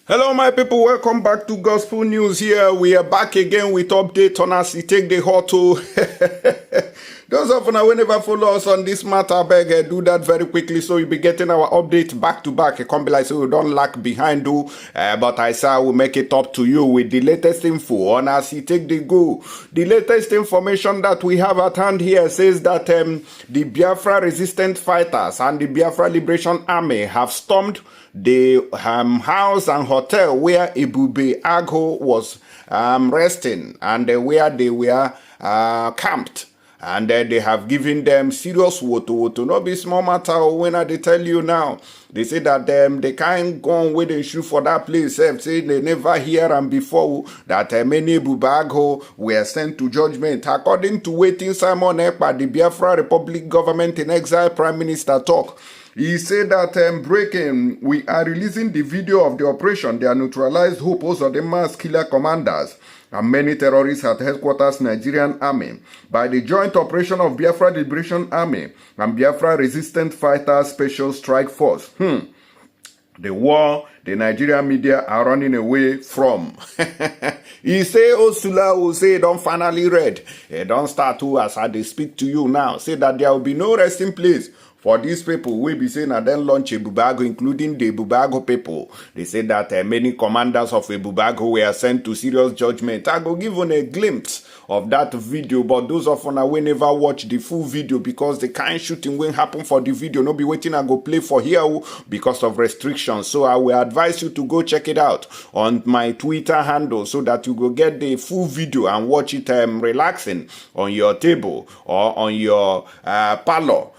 Hello my people, welcome back to Gospel News here. We are back again with update on us. We take the hot to those of you who never follow us on this matter, beg do that very quickly so you'll be getting our update back to back. It can't be like so we don't lag behind do, but I say I will make it up to you with the latest info on us. We take the go. The latest information that we have at hand here says that the Biafra resistant fighters and the Biafra Liberation Army have stormed the house and hotel where Ebubeagu was resting and where they were camped. And they have given them serious woto. Not be small matter when they tell you now. They say that they can't go on with and shoot for that place. Say they never hear them before that many Ebubeagu were sent to judgment. According to waiting Simon Ekpa, the Biafra Republic government in exile Prime Minister talk. He said that breaking, we are releasing the video of the operation. They are neutralized Hőpe of the mass killer commanders and many terrorists at headquarters Nigerian Army by the joint operation of Biafra Liberation Army and Biafra Resistant Fighters Special Strike Force. The war the Nigerian media are running away from. He say Osula will say don't finally read. Don't start to as I they speak to you now. Say that there will be no resting place for these people. We be saying and then launch Ebubeagu, including the Ebubeagu people. They say that many commanders of Ebubeagu were sent to serious judgment. I go give on a glimpse of that video, but those of you will never watch the full video because the kind shooting will happen for the video. No be waiting I go play for here because of restrictions. So I will advise you to go check it out on my Twitter handle so that you go get the full video and watch it relaxing on your table or on your parlor.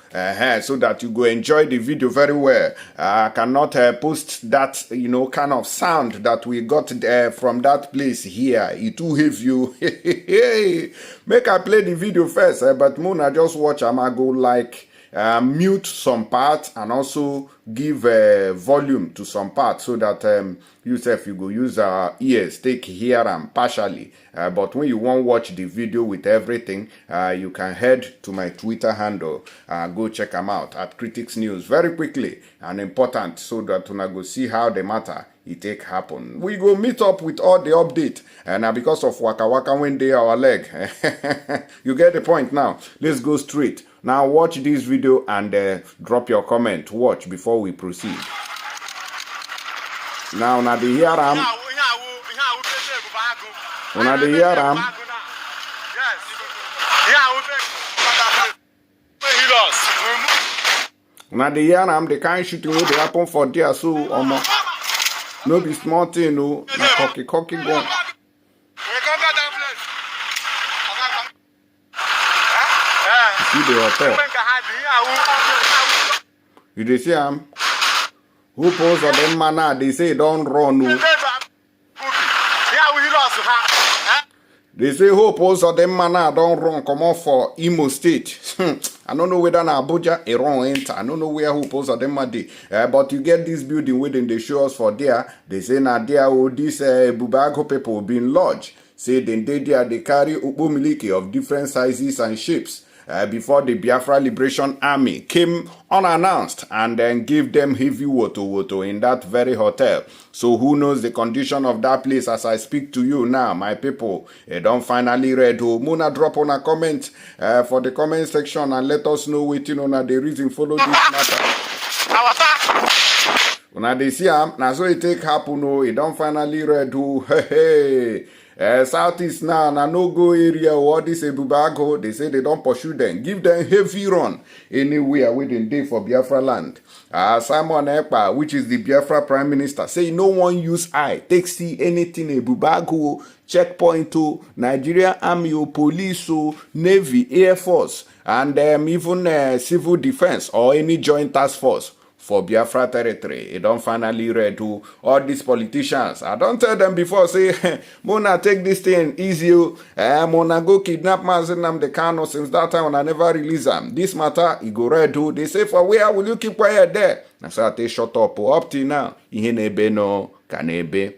So that you go enjoy the video very well. I cannot post that, kind of sound that we got from that place here. It will have you. Make I play the video first, but Mona just watch. I'ma go like mute some parts and also give volume to some parts so that you go use ears take hear them partially. But when you won't watch the video with everything, you can head to my Twitter handle. Go check them out at Critics News very quickly and important so that you go see how the matter it take happen. We go meet up with all the update and because of Waka Waka when they our leg. You get the point now. Let's go straight. Now watch this video and drop your comment. Watch before we proceed. Now the hear am. Una the hear am. Una the hear am. The kind shooting will happen for there so no be small thing no. Na cocky gun. See the hotel. You dey see am? Who pose of them manner? They say don't run. No. They say who pose of them manner don't run. Come on for Imo State. I don't know whether na Abuja a run enter. I don't know where who pose of them are there. But you get this building waiting. They show us for there. They say na there this Ebubeagu people been lodged. Say then they there they carry miliki of different sizes and shapes. Before the Biafra Liberation Army came unannounced and then gave them heavy woto in that very hotel. So who knows the condition of that place as I speak to you now, my people. Don't finally read who. Muna drop on a comment for the comment section and let us know waiting on the reason follow this matter. When they see now so it take happen, it don't finally read who. Hey. Southeast now, no-go area, or this Ebubeagu, they say they don't pursue them. Give them heavy run anywhere within day for Biafra land. Simon Ekpa, which is the Biafra Prime Minister, say no one use eye. Take see anything Ebubeagu, checkpoint to Nigeria Army, police, Navy, Air Force, and even civil defense or any joint task force. For Biafra territory, it don't finally read to all these politicians. I don't tell them before, say, Mona take this thing easy. Mona go kidnap Mazenam the Kano since that time when I never release them. This matter, he go read to. They say, for where will you keep quiet there? I say, I take shut up till now. Ihenebe no, kanebe.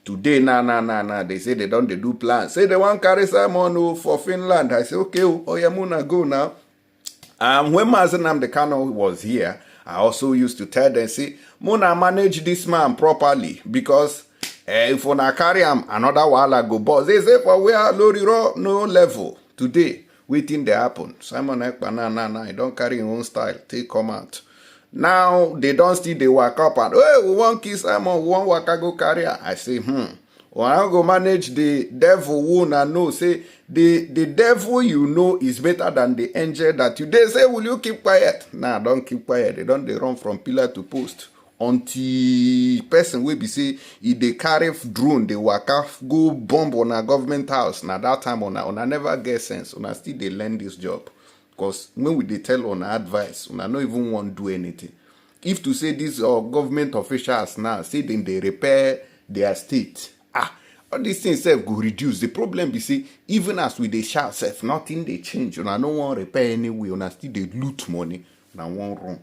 Today, nah. They say they don't do plans. Say they want carry Simon for Finland. I say, okay, oh yeah, Mona go now. When Mazenam the Kano was here, I also used to tell them, say, Mona manage this man properly because If una carry am, another wahala go burst. They say for where no level today, wetin dey happen. Simon Ekpa now, he don carry him own style, take come out. Now, they don't still dey waka up and, hey, we wan kill Simon, we wan waka go carry am. I say, Una go manage the devil who una know. Say, the devil you know is better than the angel that you. They say, will you keep quiet? Nah, don't keep quiet. They run from pillar to post. Until person will be say, if they carry drone, they waka go bomb on a government house. Now that time una never get sense. Una still they learn this job. Because when we dey tell on advice, una no even want do anything. If to say these government officials now say then they repair their state, all these things self go reduce. The problem be say even as we dey shout self, nothing they change. Una no want repair anyway. Una still they loot money. Una want run.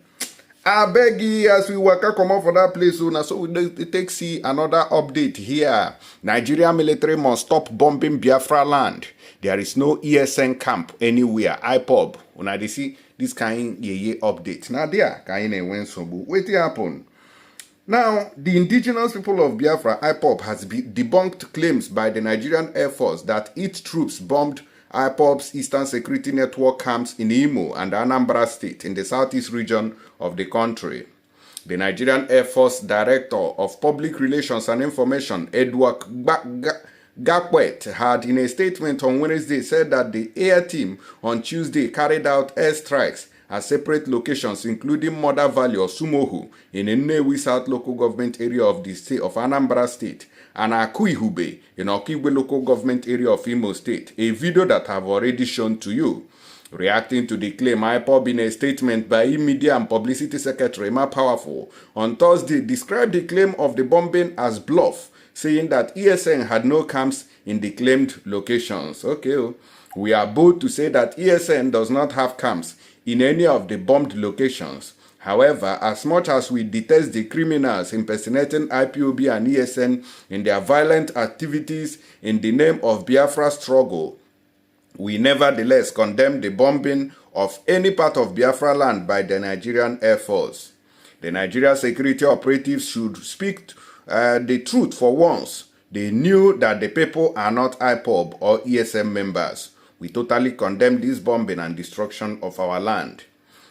I beg you, as we waka come out for that place, so we take see another update here. Nigeria military must stop bombing Biafra land. There is no ESN camp anywhere. IPOB. Una dey see this kind update. Now there, kind went so. Wait happen. Now, the indigenous people of Biafra, IPOB, has debunked claims by the Nigerian Air Force that its troops bombed IPOB's Eastern Security Network camps in Imo and Anambra State in the southeast region of the country. The Nigerian Air Force Director of Public Relations and Information, Edward Gapwet, had in a statement on Wednesday said that the air team on Tuesday carried out airstrikes at separate locations including Mother Valley or Sumohu in Nnewi South local government area of the state of Anambra State and Hőpe in Okigwe local government area of Imo State, a video that I've already shown to you. Reacting to the claim, IPOB in a statement by Media and Publicity Secretary Emma Powerful on Thursday described the claim of the bombing as bluff, saying that ESN had no camps in the claimed locations. Okay, we are bold to say that ESN does not have camps in any of the bombed locations. However, as much as we detest the criminals impersonating IPOB and ESN in their violent activities in the name of Biafra struggle, we nevertheless condemn the bombing of any part of Biafra land by the Nigerian Air Force. The Nigerian security operatives should speak the truth for once. They knew that the people are not IPOB or ESM members. We totally condemn this bombing and destruction of our land.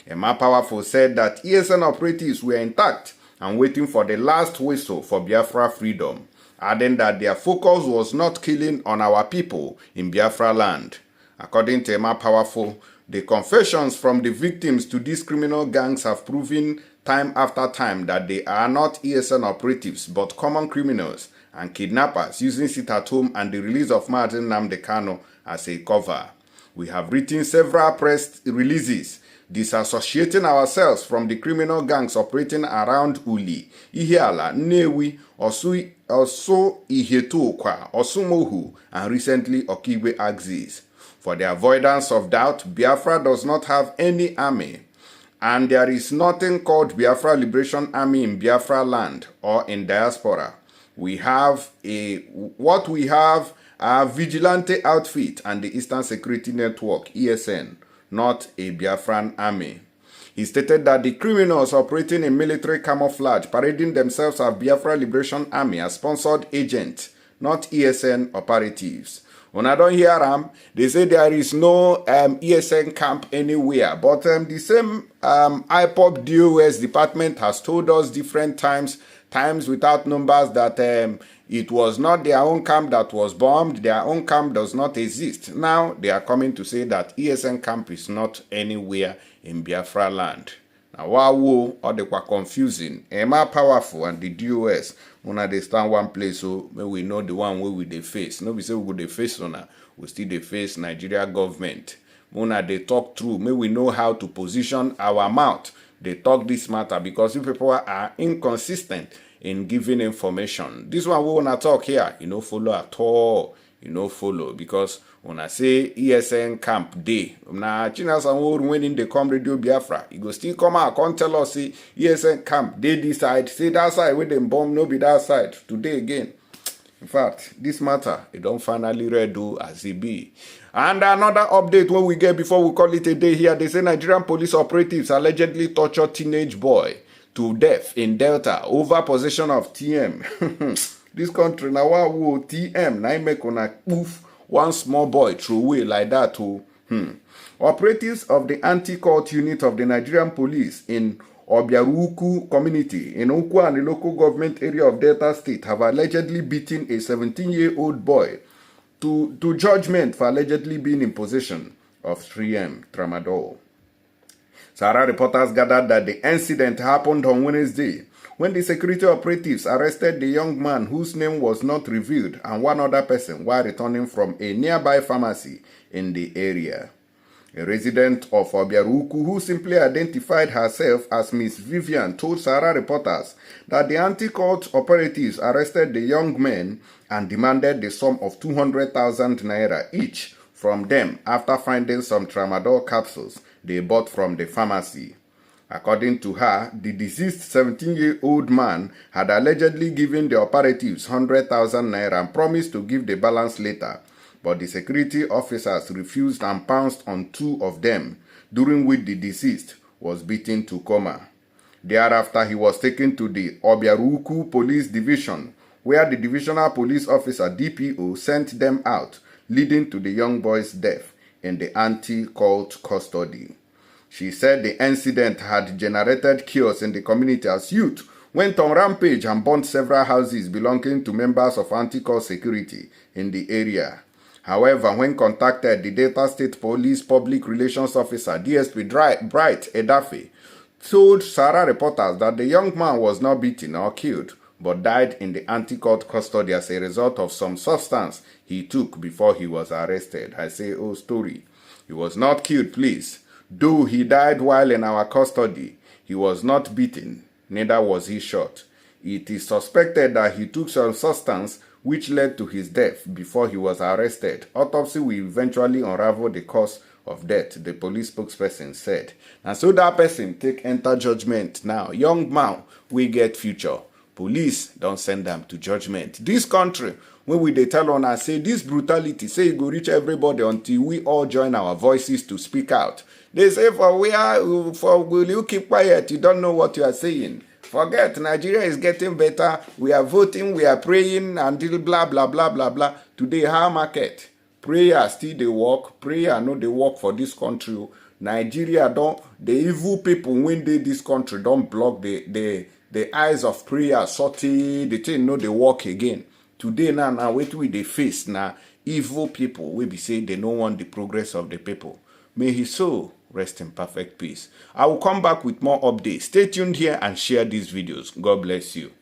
Emma Powerful said that ESN operatives were intact and waiting for the last whistle for Biafra freedom, adding that their focus was not killing on our people in Biafra land. According to Emma Powerful, the confessions from the victims to these criminal gangs have proven time after time that they are not ESN operatives but common criminals and kidnappers using sit-at-home and the release of Martin Nnamdi Kanu as a cover. We have written several press releases disassociating ourselves from the criminal gangs operating around Uli, Ihiala, Nnewi, Osu Ihetokwa, Osumohu, and recently Okigwe axis. For the avoidance of doubt, Biafra does not have any army, and there is nothing called Biafra Liberation Army in Biafra land or in diaspora. We have what we have are vigilante outfit and the Eastern Security Network, ESN, not a Biafran army. He stated that the criminals operating in military camouflage, parading themselves as Biafra Liberation Army, are sponsored agents, not ESN operatives. When I don't hear them, they say there is no ESN camp anywhere. But the same IPOB DOS department has told us different times without numbers, that it was not their own camp that was bombed. Their own camp does not exist. Now they are coming to say that ESN camp is not anywhere in Biafra land. Now, wow, all they were confusing. Emma Powerful and the DOS, when they stand one place, so we know the one way we they face. No, we say we go they face on, we still they face Nigeria government. When they talk through, may we know how to position our mouth. They talk this matter because if people are inconsistent in giving information. This one we wanna talk here, you know, follow at all. You know, follow because when I say ESN camp day, now Chinas and when they come Radio Biafra, you go still come out, can't tell us say ESN camp day this side, say that side where them bomb no be that side today again. In fact, this matter it don't finally redo as it be. And another update when we get before we call it a day here, they say Nigerian police operatives allegedly tortured teenage boy to death in Delta over possession of TM. This country now wow TM na make una poof one small boy throw away like that too. Operatives of the anti-cult unit of the Nigerian police in Ebubeagu community in Ukwa and the local government area of Delta State have allegedly beaten a 17-year-old boy to judgment for allegedly being in possession of 3M tramadol. Sahara reporters gathered that the incident happened on Wednesday when the security operatives arrested the young man whose name was not revealed and one other person while returning from a nearby pharmacy in the area. A resident of Ebubeagu who simply identified herself as Miss Vivian told Sahara reporters that the anti-cult operatives arrested the young men and demanded the sum of 200,000 naira each from them after finding some tramadol capsules they bought from the pharmacy. According to her, the deceased 17-year-old man had allegedly given the operatives 100,000 naira and promised to give the balance later, but the security officers refused and pounced on two of them, during which the deceased was beaten to coma. Thereafter, he was taken to the Ebubeagu Police Division, where the divisional police officer DPO sent them out, leading to the young boy's death in the anti-cult custody. She said the incident had generated chaos in the community as youth went on rampage and burnt several houses belonging to members of anti-cult security in the area. However, when contacted, the Delta State Police Public Relations Officer DSP Bright Edafe told Sahara reporters that the young man was not beaten or killed, but died in the anti-cult custody as a result of some substance he took before he was arrested. I say, oh, story. He was not killed, please. Though he died while in our custody, he was not beaten, neither was he shot. It is suspected that he took some substance which led to his death before he was arrested. Autopsy will eventually unravel the cause of death, the police spokesperson said. And so that person take enter judgment now. Young man, we get future. Police don't send them to judgment. This country, when we dey tell on us, say this brutality, say it go reach everybody until we all join our voices to speak out. They say will you keep quiet? You don't know what you are saying. Forget, Nigeria is getting better. We are voting, we are praying, until blah, blah, blah, blah, blah. Today, how market? Prayer still they work. Prayer no they work for this country. Nigeria don't, the evil people when they this country don't block the eyes of prayer, sorting, the thing no they work again. Today now wait we they face now evil people will be saying they don't want the progress of the people. May his soul rest in perfect peace. I will come back with more updates. Stay tuned here and share these videos. God bless you.